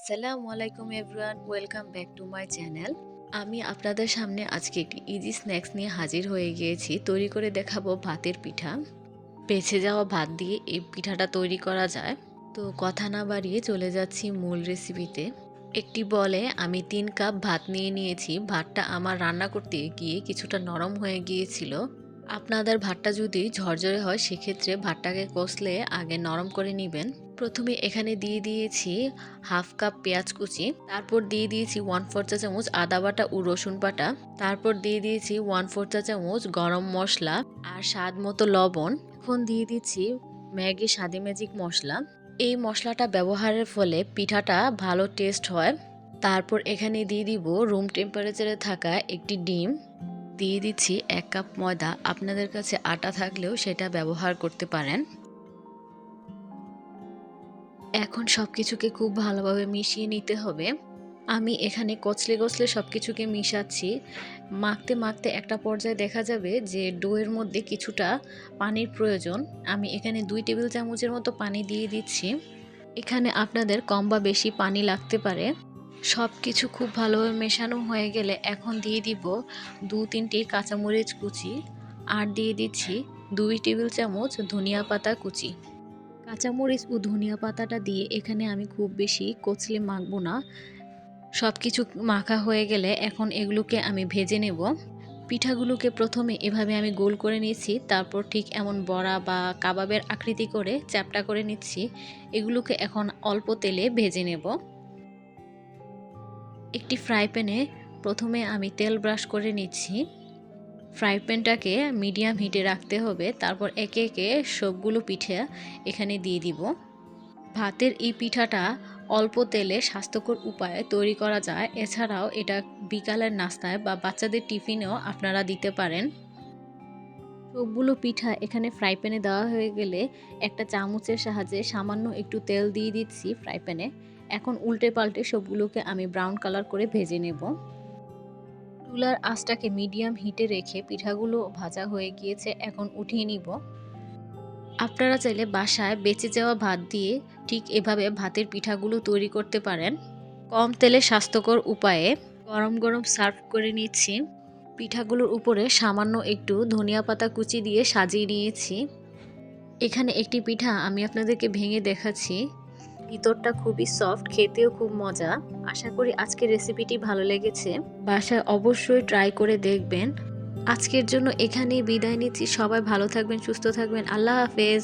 আসসালামু আলাইকুম everyone, welcome back to my channel. আমি আপনাদের সামনে আজকে একটি ইজি স্ন্যাক্স নিয়ে হাজির হয়ে গিয়েছি। তৈরি করে দেখাবো ভাতের পিঠা। বেঁচে যাওয়া ভাত দিয়ে এই পিঠাটা তৈরি করা যায়। তো কথা না বাড়িয়ে চলে যাচ্ছি মূল রেসিপিতে। একটি বলে আমি 3 কাপ ভাত নিয়ে নিয়েছি। ভাতটা আমার রান্না করতে গিয়ে কিছুটা নরম হয়ে গিয়েছিল। আপনাদের ভাতটা যদি ঝরঝরে হয় সেক্ষেত্রে ভাতটাকে কষলে আগে নরম করে নেবেন। প্রথমে এখানে দিয়ে দিয়েছি হাফ কাপ পেঁয়াজ কুচি, তারপর দিয়ে দিয়েছি 1/4 চা চামচ আদা বাটা ও রসুন বাটা, তারপর দিয়ে দিয়েছি 1/4 চা চামচ গরম মশলা আর স্বাদ মতো লবণ। এখন দিয়ে দিচ্ছি ম্যাগি স্বাদে ম্যাজিক মশলা। এই মশলাটা ব্যবহারের ফলে পিঠাটা ভালো টেস্ট হয়। তারপর এখানে দিয়ে দিব রুম টেম্পারেচারে থাকা একটি ডিম। দিয়ে দিচ্ছি 1 কাপ ময়দা, আপনাদের কাছে আটা থাকলেও সেটা ব্যবহার করতে পারেন। এখন সবকিছুকে খুব ভালোভাবে মিশিয়ে নিতে হবে। আমি এখানে কচলে কচলে সবকিছুকে মিশাচ্ছি। মাখতে মাখতে একটা পর্যায়ে দেখা যাবে যে ডোয়ের মধ্যে কিছুটা পানির প্রয়োজন। আমি এখানে 2 টেবিল চামচের মতো পানি দিয়ে দিচ্ছি। এখানে আপনাদের কম বা বেশি পানি লাগতে পারে। সব কিছু খুব ভালোভাবে মেশানো হয়ে গেলে এখন দিয়ে দিব 2-3টি কাঁচামরিচ কুচি আর দিয়ে দিচ্ছি 2 টেবিল চামচ ধনিয়া পাতা কুচি। কাঁচামরিচ ও ধনিয়া পাতাটা দিয়ে এখানে আমি খুব বেশি কচলে মাখবো না। সব কিছু মাখা হয়ে গেলে এখন এগুলোকে আমি ভেজে নেব। পিঠাগুলোকে প্রথমে এভাবে আমি গোল করে নিয়েছি, তারপর ঠিক এমন বড়া বা কাবাবের আকৃতি করে চ্যাপ্টা করে নিচ্ছি। এগুলোকে এখন অল্প তেলে ভেজে নেব। একটি ফ্রাই প্যানে প্রথমে আমি তেল ব্রাশ করে নিচ্ছি। ফ্রাই প্যানটাকে মিডিয়াম হিটে রাখতে হবে। তারপর একে একে সবগুলো পিঠা এখানে দিয়ে দিব। ভাতের এই পিঠাটা অল্প তেলে স্বাস্থ্যকর উপায়ে তৈরি করা যায়। এছাড়াও এটা বিকালের নাস্তায় বা বাচ্চাদের টিফিনেও আপনারা দিতে পারেন। সবগুলো পিঠা এখানে ফ্রাই প্যানে দেওয়া হয়ে গেলে একটা চামচের সাহায্যে সামান্য একটু তেল দিয়ে দিচ্ছি ফ্রাই প্যানে। এখন উল্টে পাল্টে সবগুলোকে আমি ব্রাউন কালার করে ভেজে নেব। চুলার আঁচটাকে মিডিয়াম হিটে রেখে পিঠাগুলো ভাজা হয়ে গিয়েছে, এখন উঠিয়ে নিব। আপনারা চাইলে বাসায় বেঁচে যাওয়া ভাত দিয়ে ঠিক এভাবে ভাতের পিঠাগুলো তৈরি করতে পারেন। কম তেলে স্বাস্থ্যকর উপায়ে গরম গরম সার্ভ করে নিচ্ছি। পিঠাগুলোর উপরে সামান্য একটু ধনিয়া পাতা কুচি দিয়ে সাজিয়ে নিয়েছি। এখানে একটি পিঠা আমি আপনাদেরকে ভেঙে দেখাচ্ছি। ভিতরটা খুবই সফট, খেতেও খুব মজা। আশা করি আজকের রেসিপিটি ভালো লেগেছে। বাসায় অবশ্যই ট্রাই করে দেখবেন। আজকের জন্য এখানেই বিদায় নিচ্ছি। সবাই ভালো থাকবেন, সুস্থ থাকবেন। আল্লাহ হাফেজ।